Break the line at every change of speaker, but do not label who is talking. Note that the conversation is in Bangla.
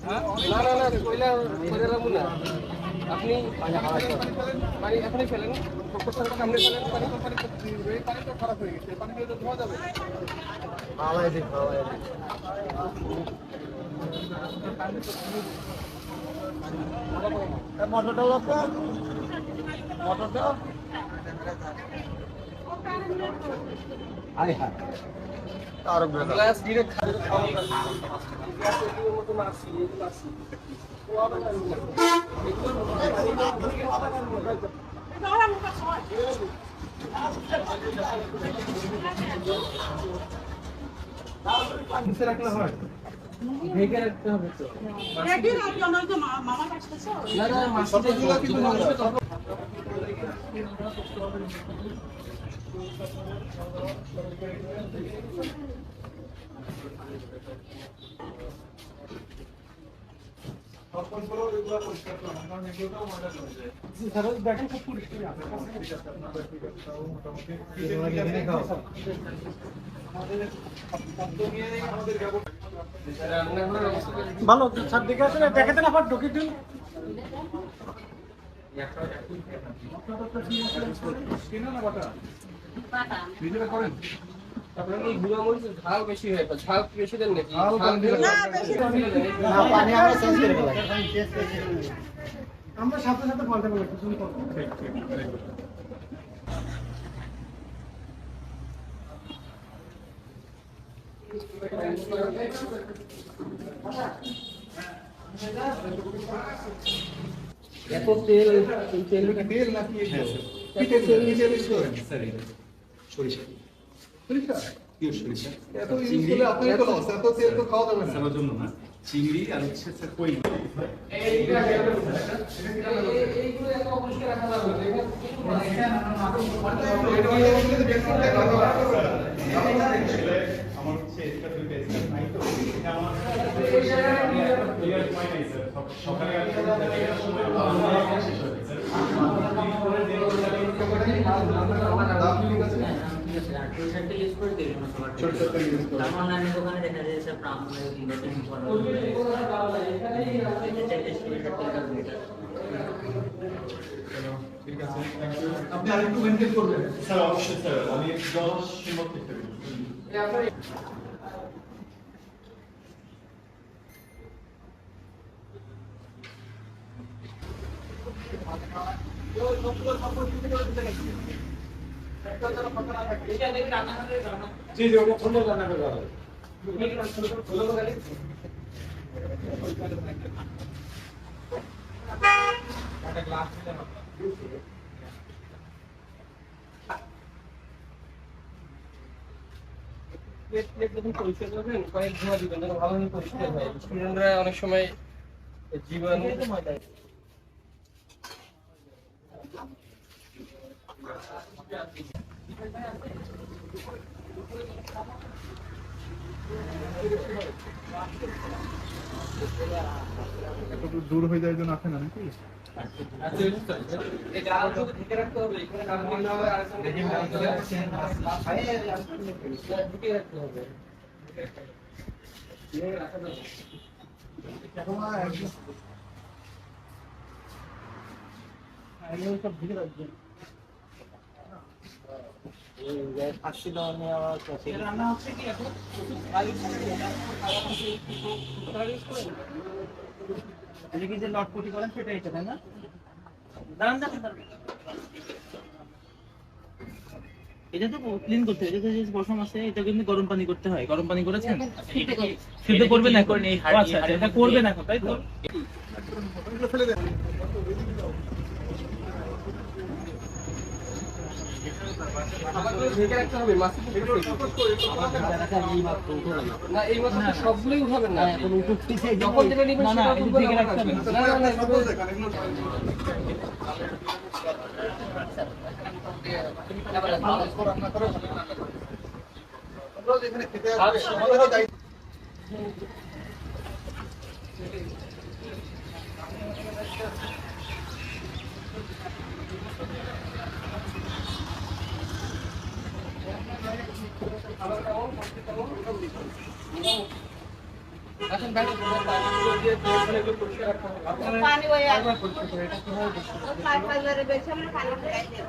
না না না কইলা কইলা লাগবো না আপনি পানি এখনই ফেলেন সামনে ফেলেন পানি তো খারাপ হয়ে গেছে পানি দিয়ে তো ধোয়া যাবে ভালোই দিন মোটরটা মোটরটা আয় হ্যাঁ আর গ্লাস দিয়ে খাওয়া এগুলোর মতো মাছি এগুলো আছে রাখলে হয় ঢেকে রাখতে হবে তো মামা কাটতেছে না না মাছগুলো কিন্তু ভালো ছাদ দিকে আসলে দেখাতে না পার ঢুকে দিন করেন আপনারা এই গুঁড়া মরিচের ঝাল বেশি হয় ঝাল বেশি দেন নাকি ঝাল দিলে না বেশি না পানি আমরা চেঞ্জ করে ফেলাই আমরা সাথে সাথে বলতে বলি কিছু করব ঠিক ঠিক এত তেল তেল নাকি তেল নিচে বেশি করেন স্যার সরিষা সরিষা পিওর সরিষা এত ইউজ করলে আপনারই তো লস এত তেল তো খাওয়া যাবে না আমার জন্য না চিংড়ি আর হচ্ছে স্যার কই এইগুলো এত অপরিষ্কার রাখা যাবে না আমার হচ্ছে এটা দুই পেজ নাই তো এটা আমার ক্লিয়ার পয়েন্ট আছে স্যার সকালে সময় শেষ হয়ে গেছে ঠিক আছে আপনি আরেকটু মেনটেন করবেন স্যার অবশ্যই স্যার আমি 10 সম্ভব করতে পারি জি জি ওটা সুন্দর রান্না করে দাও একটা গ্লাস দিতে হবে প্লেট যখন পরিষ্কার করবেন কয়েক ধোয়া দিবেন যেন ভালোভাবে পরিষ্কার হয় স্টুডেন্টরা অনেক সময় জীবাণু এত দূর হয়ে যায় জন্য আসে না নাকি এটা আরো ঢেকে রাখতে হবে এখানে কাজ করতে হবে আর ঢেকে রাখতে হবে সব ঢেকে রাখবেন ফাঁসি দেওয়া নিয়ে আবার রান্না হচ্ছে কি এখন কি যে লটপটি করেন সেটা এটা তাই না এটা তো ক্লিন করতে হয় এটা যে পশম আছে এটা কিন্তু গরম পানি করতে হয় গরম পানি করেছেন সিদ্ধ করবেন না করেন এই আচ্ছা এটা করবেন এখন তাই তো ফেলে দেন ঢেকে রাখতে হবে না এই মাছ সবগুলোই উঠাবেন না যখন যেটা নেবেন সেটা ঢেকে রাখতে হবে এখন বাইরে পানিগুলো দিয়ে তেলগুলো একটু পরিষ্কার রাখতে হবে। আপনারা
পানি ওই
একবার পরিষ্কার করে এটা কিভাবে পরিষ্কার করবেন?
পাইপ বেছে আমরা পানি খাইতে